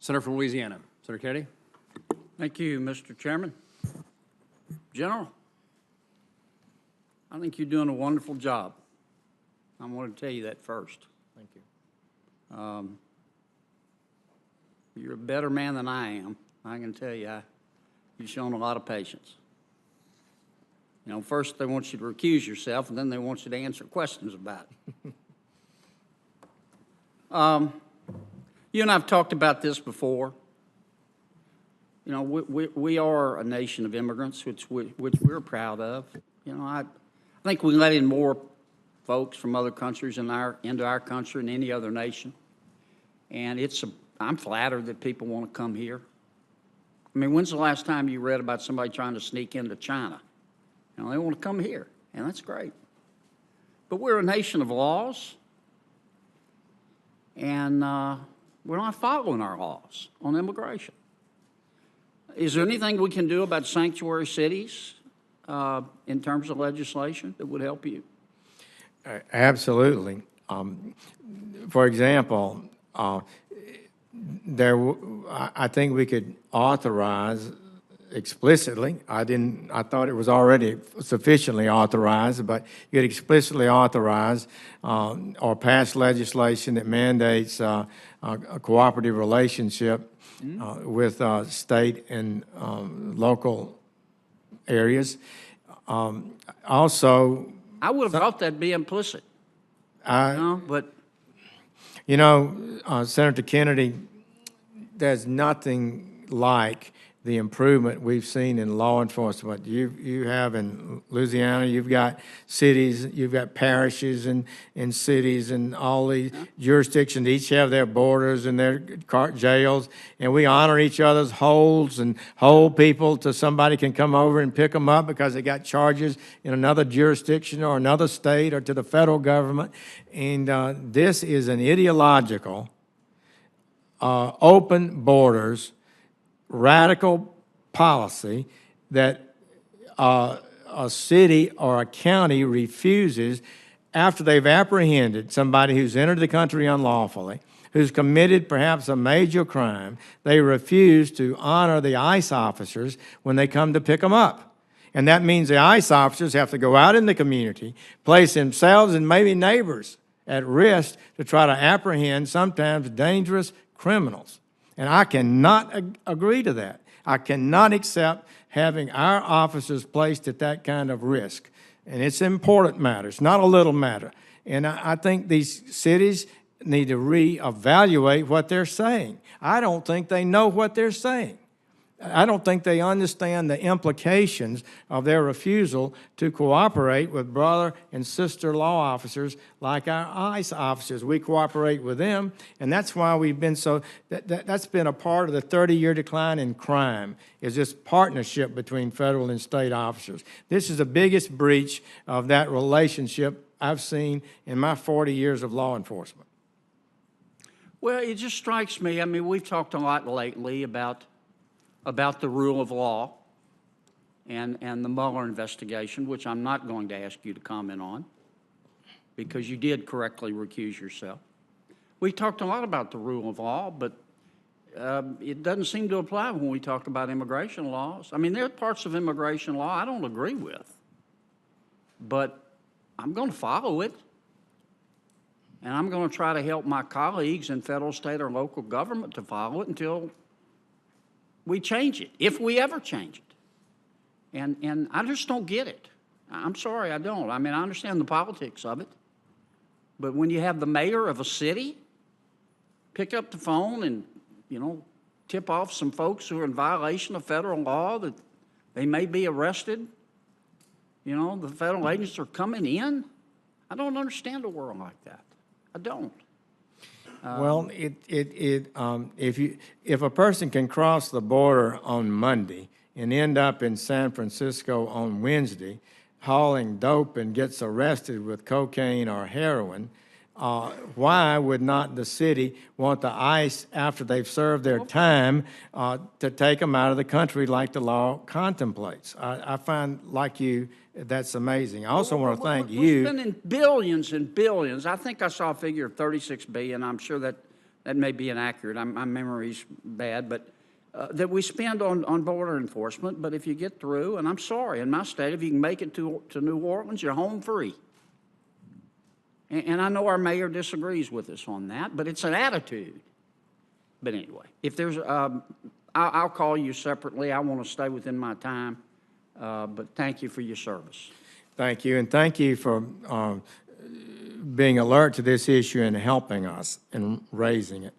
Senator from Louisiana. Senator Kennedy. Thank you, Mr. Chairman. General, I think you're doing a wonderful job. I want to tell you that first. Thank you. You're a better man than I am. I can tell you, you've shown a lot of patience. You know, first they want you to recuse yourself, and then they want you to answer questions about it. You and I have talked about this before. You know, we are a nation of immigrants, which we're proud of. You know, I think we let in more folks from other countries into our country than any other nation. And I'm flattered that people want to come here. I mean, when's the last time you read about somebody trying to sneak into China? You know, they want to come here, and that's great. But we're a nation of laws, and we're not following our laws on immigration. Is there anything we can do about sanctuary cities in terms of legislation that would help you? Absolutely. For example, I think we could authorize explicitly. I thought it was already sufficiently authorized, but you could explicitly authorize or pass legislation that mandates a cooperative relationship with state and local areas. Also, I would have thought that'd be implicit. But you know, Senator Kennedy, there's nothing like the improvement we've seen in law enforcement. You have in Louisiana, you've got cities, you've got parishes and cities and all these jurisdictions each have their borders and their jails, and we honor each other's holds and hold people till somebody can come over and pick them up because they got charges in another jurisdiction or another state or to the federal government. And this is an ideological, open borders, radical policy that a city or a county refuses after they've apprehended somebody who's entered the country unlawfully, who's committed perhaps a major crime. They refuse to honor the ICE officers when they come to pick them up. And that means the ICE officers have to go out in the community, place themselves and maybe neighbors at risk to try to apprehend sometimes dangerous criminals. And I cannot agree to that. I cannot accept having our officers placed at that kind of risk. And it's an important matter. It's not a little matter. And I think these cities need to reevaluate what they're saying. I don't think they know what they're saying. I don't think they understand the implications of their refusal to cooperate with brother and sister law officers like our ICE officers. We cooperate with them, and that's why we've been so, that's been a part of the 30-year decline in crime, is this partnership between federal and state officers. This is the biggest breach of that relationship I've seen in my 40 years of law enforcement. Well, it just strikes me, I mean, we've talked a lot lately about the rule of law and the Mueller investigation, which I'm not going to ask you to comment on because you did correctly recuse yourself. We talked a lot about the rule of law, but it doesn't seem to apply when we talk about immigration laws. I mean, there are parts of immigration law I don't agree with, but I'm going to follow it. And I'm going to try to help my colleagues in federal, state, or local government to follow it until we change it, if we ever change it. And I just don't get it. I'm sorry, I don't. I mean, I understand the politics of it. But when you have the mayor of a city pick up the phone and, you know, tip off some folks who are in violation of federal law that they may be arrested, you know, the federal agents are coming in, I don't understand a world like that. I don't. Well, if a person can cross the border on Monday and end up in San Francisco on Wednesday, hauling dope and gets arrested with cocaine or heroin, why would not the city want the ICE, after they've served their time, to take them out of the country like the law contemplates? I find, like you, that's amazing. I also want to thank you. We're spending billions and billions. I think I saw a figure of $36 billion. I'm sure that that may be inaccurate, my memory's bad, but that we spend on border enforcement, but if you get through, and I'm sorry, in my state, if you can make it to New Orleans, you're home free. And I know our mayor disagrees with us on that, but it's an attitude. But anyway, if there's, I'll call you separately. I want to stay within my time, but thank you for your service. Thank you, and thank you for being alert to this issue and helping us in raising it.